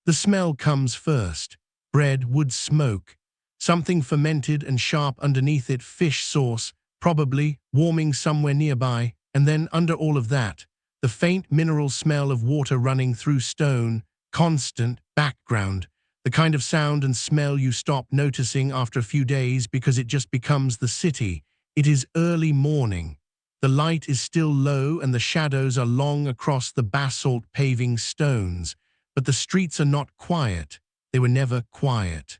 The smell comes first. Bread, wood, smoke. Something fermented and sharp underneath it, fish sauce, probably, warming somewhere nearby. And then, under all of that, the faint mineral smell of water running through stone, constant background, the kind of sound and smell you stop noticing after a few days because it just becomes the city. It is early morning. The light is still low and the shadows are long across the basalt paving stones, but the streets are not quiet. They were never quiet.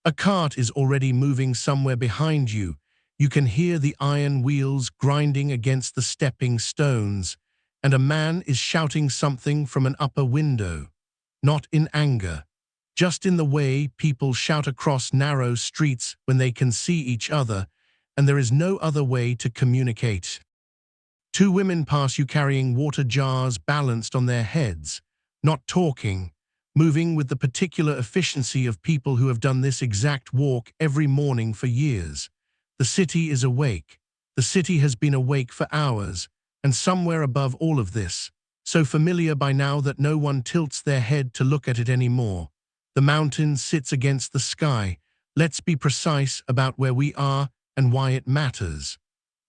A cart is already moving somewhere behind you. You can hear the iron wheels grinding against the stepping stones, and a man is shouting something from an upper window. Not in anger, just in the way people shout across narrow streets when they can see each other, and there is no other way to communicate. Two women pass you carrying water jars balanced on their heads, not talking, moving with the particular efficiency of people who have done this exact walk every morning for years. The city is awake. The city has been awake for hours, and somewhere above all of this, so familiar by now that no one tilts their head to look at it anymore, the mountain sits against the sky. Let's be precise about where we are and why it matters.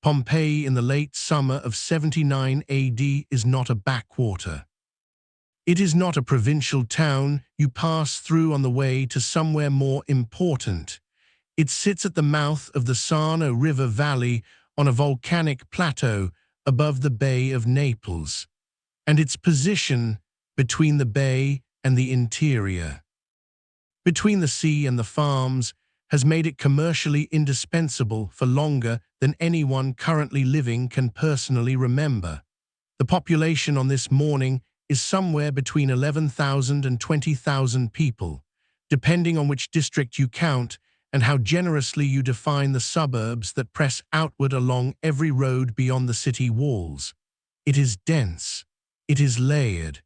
Pompeii in the late summer of 79 AD is not a backwater. It is not a provincial town you pass through on the way to somewhere more important. It sits at the mouth of the Sarno River Valley on a volcanic plateau above the Bay of Naples, and its position between the bay and the interior, between the sea and the farms, has made it commercially indispensable for longer than anyone currently living can personally remember. The population on this morning is somewhere between 11,000 and 20,000 people, depending on which district you count and how generously you define the suburbs that press outward along every road beyond the city walls. It is dense. It is layered.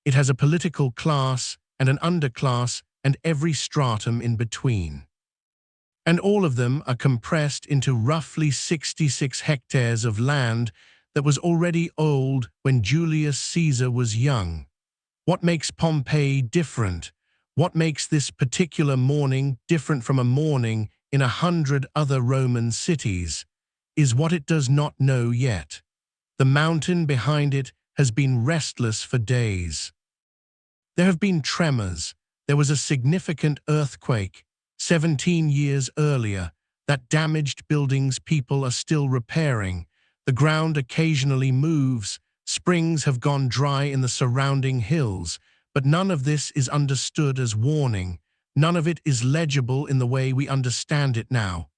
It has a political class and an underclass and every stratum in between. And all of them are compressed into roughly 66 hectares of land that was already old when Julius Caesar was young. What makes Pompeii different? What makes this particular morning different from a morning in 100 other Roman cities is what it does not know yet. The mountain behind it has been restless for days. There have been tremors. There was a significant earthquake 17 years earlier that damaged buildings people are still repairing. The ground occasionally moves. Springs have gone dry in the surrounding hills, but none of this is understood as warning. None of it is legible in the way we understand it now.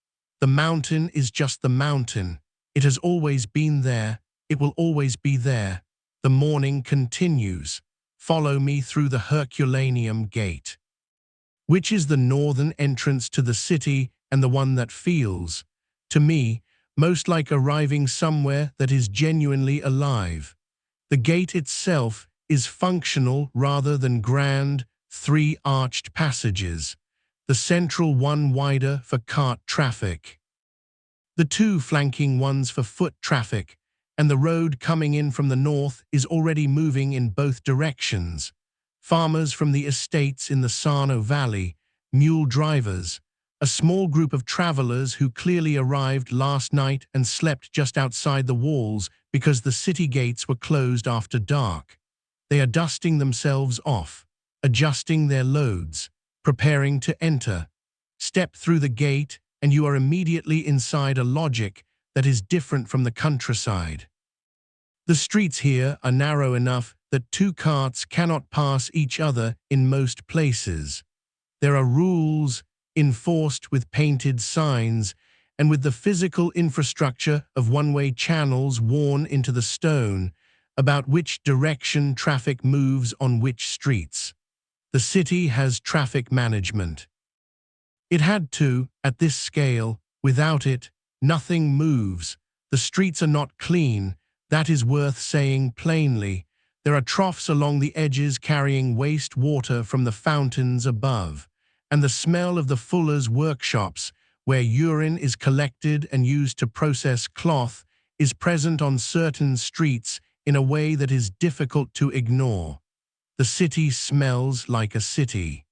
The mountain is just the mountain. It has always been there. It will always be there. The morning continues. Follow me through the Herculaneum Gate, which is the northern entrance to the city and the one that feels, to me, most like arriving somewhere that is genuinely alive. The gate itself is functional rather than grand, three-arched passages, the central one wider for cart traffic, the two flanking ones for foot traffic, and the road coming in from the north is already moving in both directions. Farmers from the estates in the Sarno Valley, mule drivers, a small group of travelers who clearly arrived last night and slept just outside the walls because the city gates were closed after dark. They are dusting themselves off, adjusting their loads, preparing to enter. Step through the gate and you are immediately inside a logic that is different from the countryside. The streets here are narrow enough that two carts cannot pass each other in most places. There are rules enforced with painted signs and with the physical infrastructure of one-way channels worn into the stone about which direction traffic moves on which streets. The city has traffic management. It had to, at this scale. Without it, nothing moves. The streets are not clean. That is worth saying plainly. There are troughs along the edges carrying waste water from the fountains above, and the smell of the fuller's workshops, where urine is collected and used to process cloth, is present on certain streets in a way that is difficult to ignore. The city smells like a city.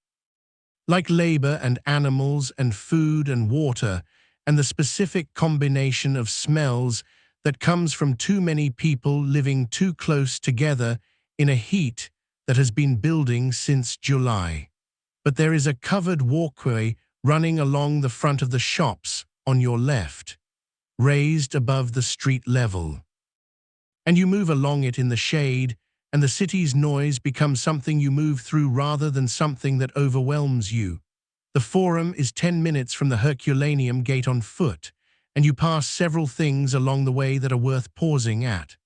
Like labor and animals and food and water, and the specific combination of smells that comes from too many people living too close together in a heat that has been building since July. But there is a covered walkway running along the front of the shops on your left, raised above the street level. And you move along it in the shade, and the city's noise becomes something you move through rather than something that overwhelms you. The Forum is 10 minutes from the Herculaneum Gate on foot, and you pass several things along the way that are worth pausing at.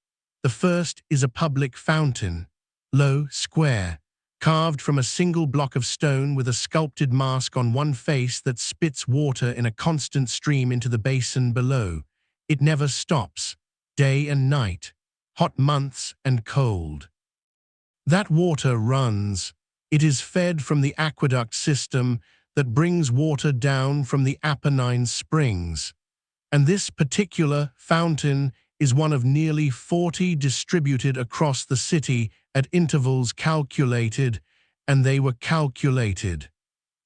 The first is a public fountain, low, square, carved from a single block of stone with a sculpted mask on one face that spits water in a constant stream into the basin below. It never stops, day and night, hot months and cold. That water runs. It is fed from the aqueduct system that brings water down from the Apennine springs. And this particular fountain is one of nearly 40 distributed across the city at intervals calculated, and they were calculated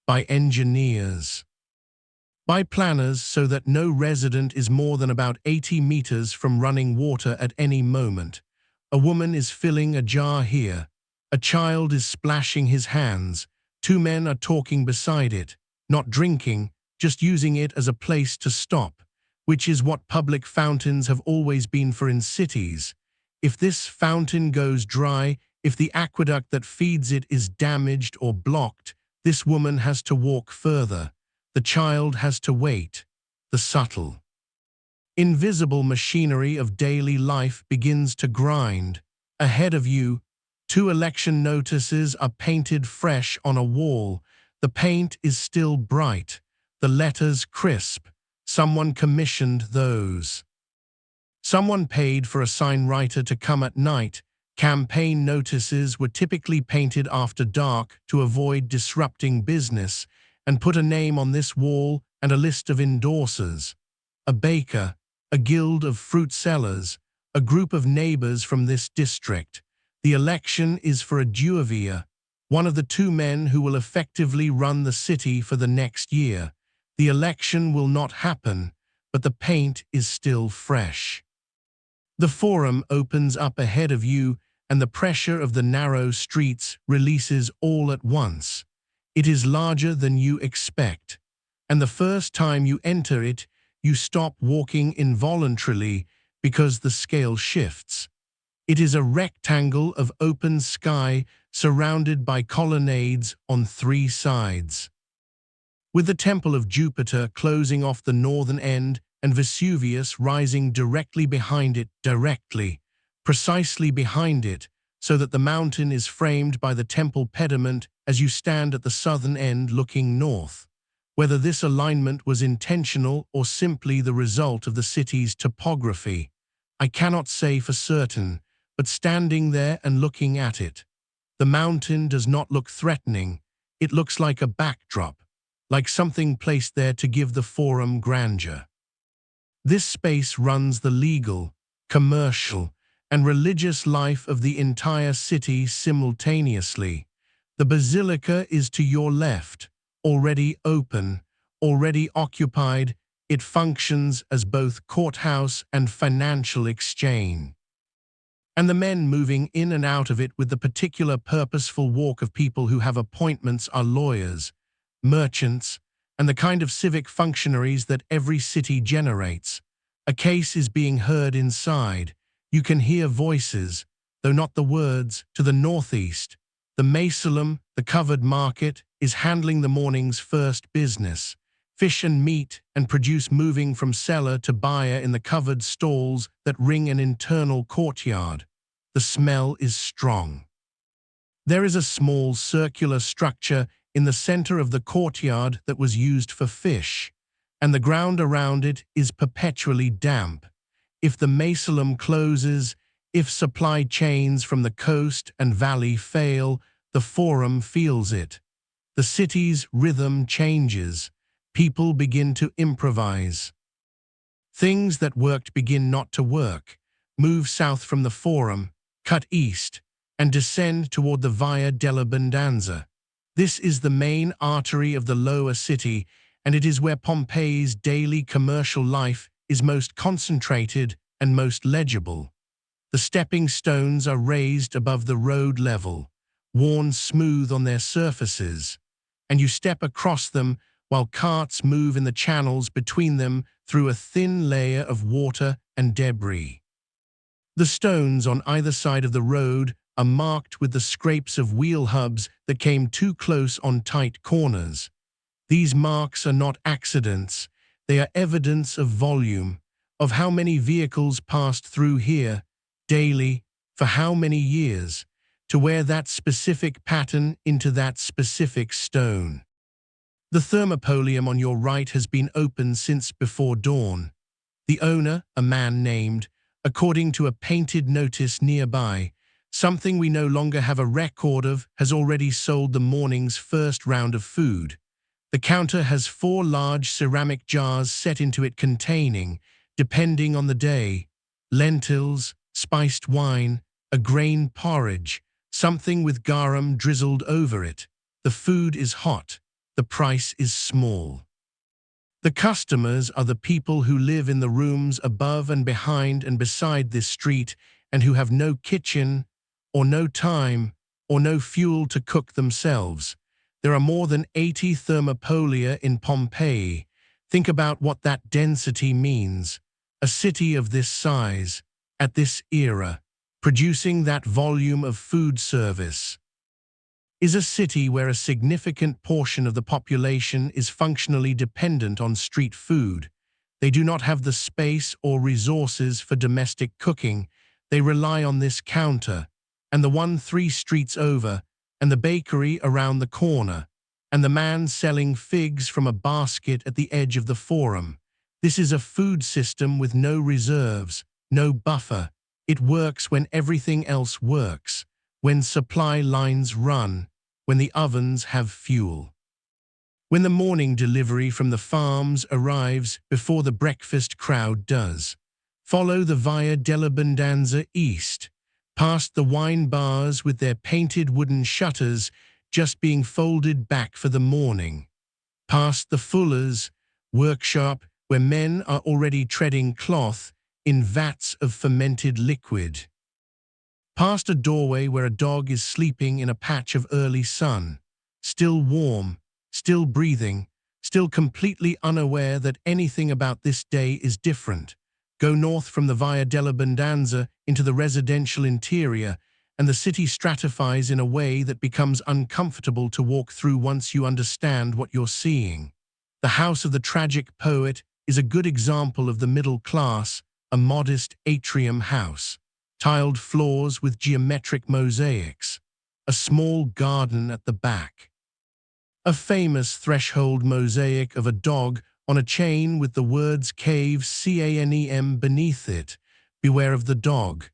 by engineers, by planners, so that no resident is more than about 80 meters from running water at any moment. A woman is filling a jar here. A child is splashing his hands. Two men are talking beside it, not drinking, just using it as a place to stop, which is what public fountains have always been for in cities. If this fountain goes dry, if the aqueduct that feeds it is damaged or blocked, this woman has to walk further. The child has to wait. The subtle, invisible machinery of daily life begins to grind. Ahead of you, 2 election notices are painted fresh on a wall. The paint is still bright, the letters crisp. Someone commissioned those. Someone paid for a sign writer to come at night. Campaign notices were typically painted after dark to avoid disrupting business, and put a name on this wall and a list of endorsers. A baker, a guild of fruit sellers, a group of neighbors from this district. The election is for a duvier, one of the 2 men who will effectively run the city for the next year. The election will not happen, but the paint is still fresh. The Forum opens up ahead of you, and the pressure of the narrow streets releases all at once. It is larger than you expect, and the first time you enter it, you stop walking involuntarily because the scale shifts. It is a rectangle of open sky surrounded by colonnades on 3 sides, with the Temple of Jupiter closing off the northern end and Vesuvius rising directly behind it, precisely behind it, so that the mountain is framed by the temple pediment as you stand at the southern end looking north. Whether this alignment was intentional or simply the result of the city's topography, I cannot say for certain, but standing there and looking at it, the mountain does not look threatening. It looks like a backdrop, like something placed there to give the Forum grandeur. This space runs the legal, commercial, and religious life of the entire city simultaneously. The basilica is to your left, already open, already occupied. It functions as both courthouse and financial exchange. And the men moving in and out of it with the particular purposeful walk of people who have appointments are lawyers, merchants, and the kind of civic functionaries that every city generates. A case is being heard inside. You can hear voices, though not the words. To the northeast, the Mausoleum, the covered market, is handling the morning's first business. Fish and meat and produce moving from seller to buyer in the covered stalls that ring an internal courtyard. The smell is strong. There is a small circular structure in the center of the courtyard that was used for fish, and the ground around it is perpetually damp. If the Mausoleum closes, if supply chains from the coast and valley fail, the Forum feels it. The city's rhythm changes. People begin to improvise. Things that worked begin not to work, move south from the Forum, cut east, and descend toward the Via dell'Abbondanza. This is the main artery of the lower city, and it is where Pompeii's daily commercial life is most concentrated and most legible. The stepping stones are raised above the road level, worn smooth on their surfaces, and you step across them while carts move in the channels between them through a thin layer of water and debris. The stones on either side of the road are marked with the scrapes of wheel hubs that came too close on tight corners. These marks are not accidents, they are evidence of volume, of how many vehicles passed through here, daily, for how many years, to wear that specific pattern into that specific stone. The thermopolium on your right has been open since before dawn. The owner, a man named, according to a painted notice nearby, something we no longer have a record of, has already sold the morning's first round of food. The counter has 4 large ceramic jars set into it containing, depending on the day, lentils, spiced wine, a grain porridge, something with garum drizzled over it. The food is hot. The price is small. The customers are the people who live in the rooms above and behind and beside this street and who have no kitchen, or no time, or no fuel to cook themselves. There are more than 80 thermopolia in Pompeii. Think about what that density means. A city of this size, at this era, producing that volume of food service, is a city where a significant portion of the population is functionally dependent on street food. They do not have the space or resources for domestic cooking. They rely on this counter, and the one 3 streets over, and the bakery around the corner, and the man selling figs from a basket at the edge of the forum. This is a food system with no reserves, no buffer. It works when everything else works, when supply lines run, when the ovens have fuel. When the morning delivery from the farms arrives before the breakfast crowd does. Follow the Via dell'Abbondanza east, past the wine bars with their painted wooden shutters just being folded back for the morning, past the fuller's workshop where men are already treading cloth in vats of fermented liquid, past a doorway where a dog is sleeping in a patch of early sun, still warm, still breathing, still completely unaware that anything about this day is different. Go north from the Via dell'Abbondanza into the residential interior, and the city stratifies in a way that becomes uncomfortable to walk through once you understand what you're seeing. The house of the tragic poet is a good example of the middle class, a modest atrium house. Tiled floors with geometric mosaics, a small garden at the back. A famous threshold mosaic of a dog on a chain with the words Cave CANEM beneath it. Beware of the dog.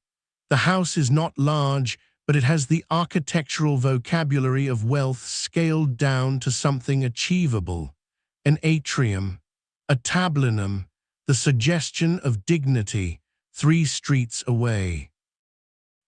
The house is not large, but it has the architectural vocabulary of wealth scaled down to something achievable. An atrium, a tablinum, the suggestion of dignity, 3 streets away.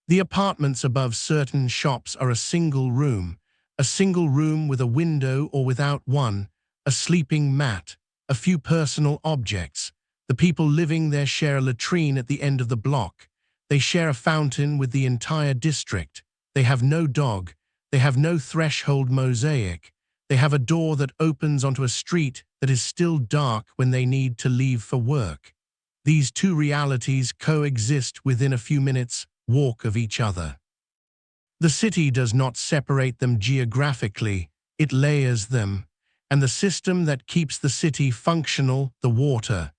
The apartments above certain shops are a single room with a window or without one, a sleeping mat, a few personal objects. The people living there share a latrine at the end of the block. They share a fountain with the entire district. They have no dog. They have no threshold mosaic. They have a door that opens onto a street that is still dark when they need to leave for work. These 2 realities coexist within a few minutes' walk of each other. The city does not separate them geographically, it layers them, and the system that keeps the city functional, the water,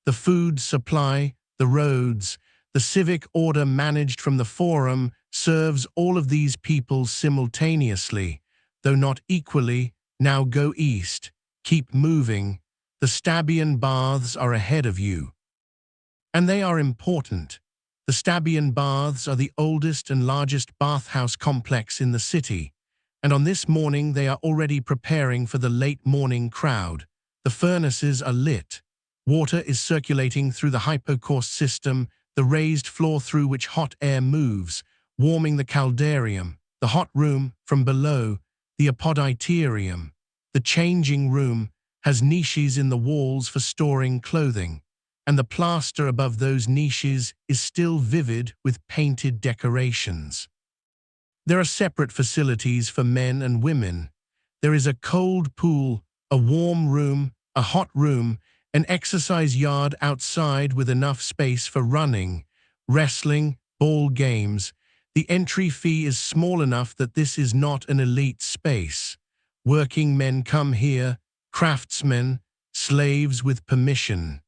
the food supply, the roads, the civic order managed from the forum, serves all of these people simultaneously, though not equally. Now go east, keep moving. The Stabian baths are ahead of you. And they are important. The Stabian baths are the oldest and largest bathhouse complex in the city, and on this morning they are already preparing for the late morning crowd. The furnaces are lit. Water is circulating through the hypocaust system, the raised floor through which hot air moves, warming the caldarium, the hot room from below, the apoditerium. The changing room has niches in the walls for storing clothing, and the plaster above those niches is still vivid with painted decorations. There are separate facilities for men and women. There is a cold pool, a warm room, a hot room, an exercise yard outside with enough space for running, wrestling, ball games. The entry fee is small enough that this is not an elite space. Working men come here, craftsmen, slaves with permission.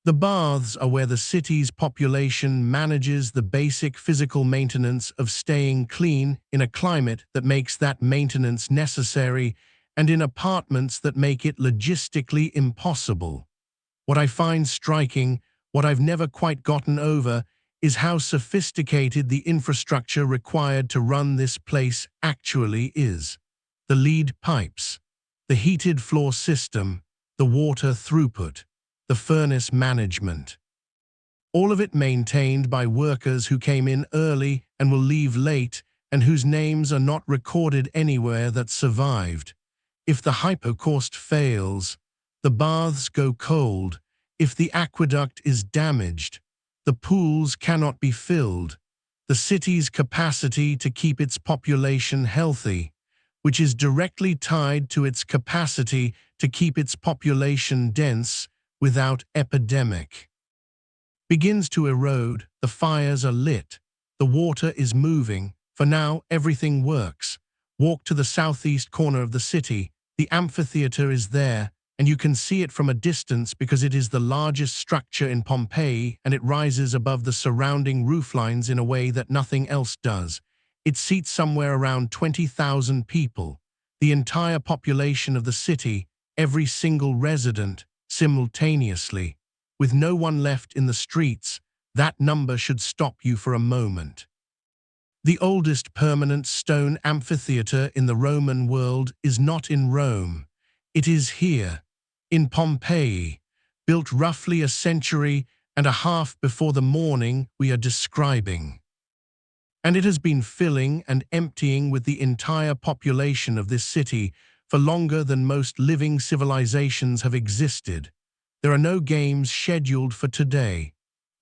The baths are where the city's population manages the basic physical maintenance of staying clean in a climate that makes that maintenance necessary and in apartments that make it logistically impossible. What I find striking, what I've never quite gotten over, is how sophisticated the infrastructure required to run this place actually is. The lead pipes, the heated floor system, the water throughput, the furnace management. All of it maintained by workers who came in early and will leave late and whose names are not recorded anywhere that survived. If the hypocaust fails, the baths go cold. If the aqueduct is damaged, the pools cannot be filled. The city's capacity to keep its population healthy, which is directly tied to its capacity to keep its population dense without epidemic, begins to erode. The fires are lit. The water is moving. For now, everything works. Walk to the southeast corner of the city. The amphitheater is there, and you can see it from a distance because it is the largest structure in Pompeii and it rises above the surrounding rooflines in a way that nothing else does. It seats somewhere around 20,000 people, the entire population of the city, every single resident, simultaneously. With no one left in the streets, that number should stop you for a moment. The oldest permanent stone amphitheater in the Roman world is not in Rome. It is here, in Pompeii, built roughly a century and a half before the morning we are describing. And it has been filling and emptying with the entire population of this city for longer than most living civilizations have existed. There are no games scheduled for today.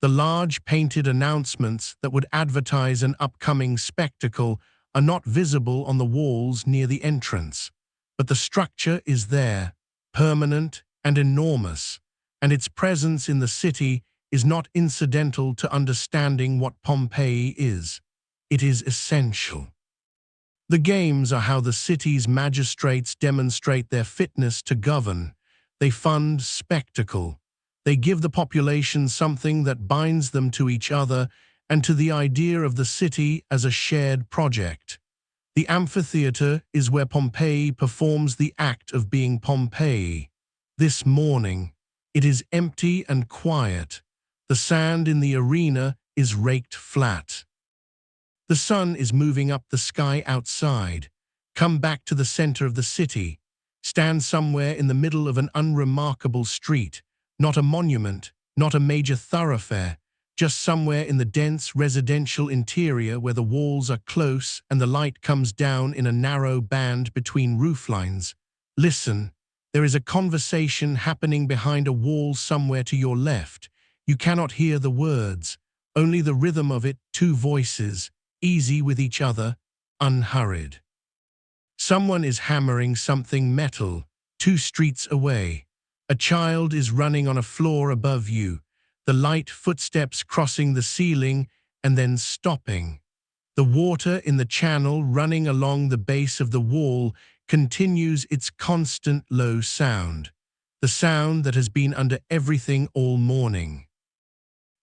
The large painted announcements that would advertise an upcoming spectacle are not visible on the walls near the entrance. But the structure is there, permanent and enormous, and its presence in the city is not incidental to understanding what Pompeii is. It is essential. The games are how the city's magistrates demonstrate their fitness to govern. They fund spectacle. They give the population something that binds them to each other and to the idea of the city as a shared project. The amphitheater is where Pompeii performs the act of being Pompeii. This morning, it is empty and quiet. The sand in the arena is raked flat. The sun is moving up the sky outside. Come back to the center of the city. Stand somewhere in the middle of an unremarkable street, not a monument, not a major thoroughfare, just somewhere in the dense residential interior where the walls are close and the light comes down in a narrow band between rooflines. Listen, there is a conversation happening behind a wall somewhere to your left. You cannot hear the words, only the rhythm of it, two voices, easy with each other, unhurried. Someone is hammering something metal, 2 streets away. A child is running on a floor above you, the light footsteps crossing the ceiling and then stopping. The water in the channel running along the base of the wall continues its constant low sound, the sound that has been under everything all morning.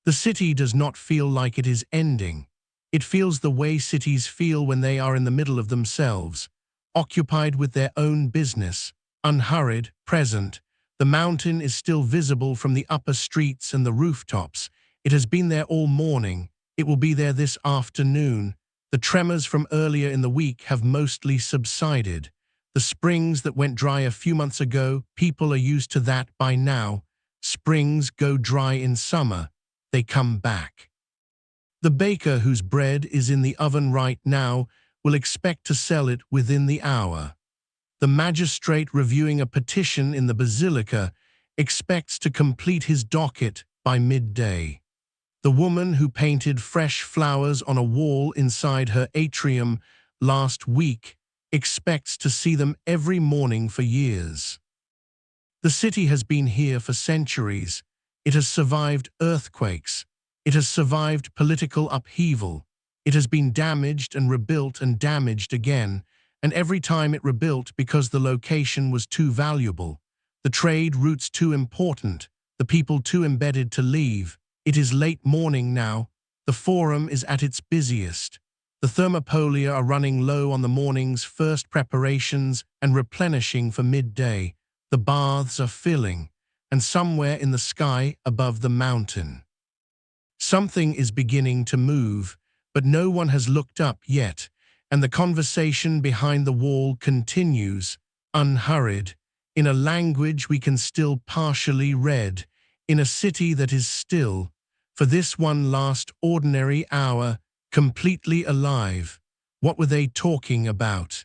The city does not feel like it is ending. It feels the way cities feel when they are in the middle of themselves, occupied with their own business, unhurried, present. The mountain is still visible from the upper streets and the rooftops. It has been there all morning. It will be there this afternoon. The tremors from earlier in the week have mostly subsided. The springs that went dry a few months ago, people are used to that by now. Springs go dry in summer. They come back. The baker whose bread is in the oven right now will expect to sell it within the hour. The magistrate reviewing a petition in the basilica expects to complete his docket by midday. The woman who painted fresh flowers on a wall inside her atrium last week expects to see them every morning for years. The city has been here for centuries. It has survived earthquakes. It has survived political upheaval. It has been damaged and rebuilt and damaged again, and every time it rebuilt because the location was too valuable, the trade routes too important, the people too embedded to leave. It is late morning now. The Forum is at its busiest. The thermopolia are running low on the morning's first preparations and replenishing for midday. The baths are filling, and somewhere in the sky above the mountain, something is beginning to move, but no one has looked up yet, and the conversation behind the wall continues, unhurried, in a language we can still partially read, in a city that is still, for this one last ordinary hour, completely alive. What were they talking about?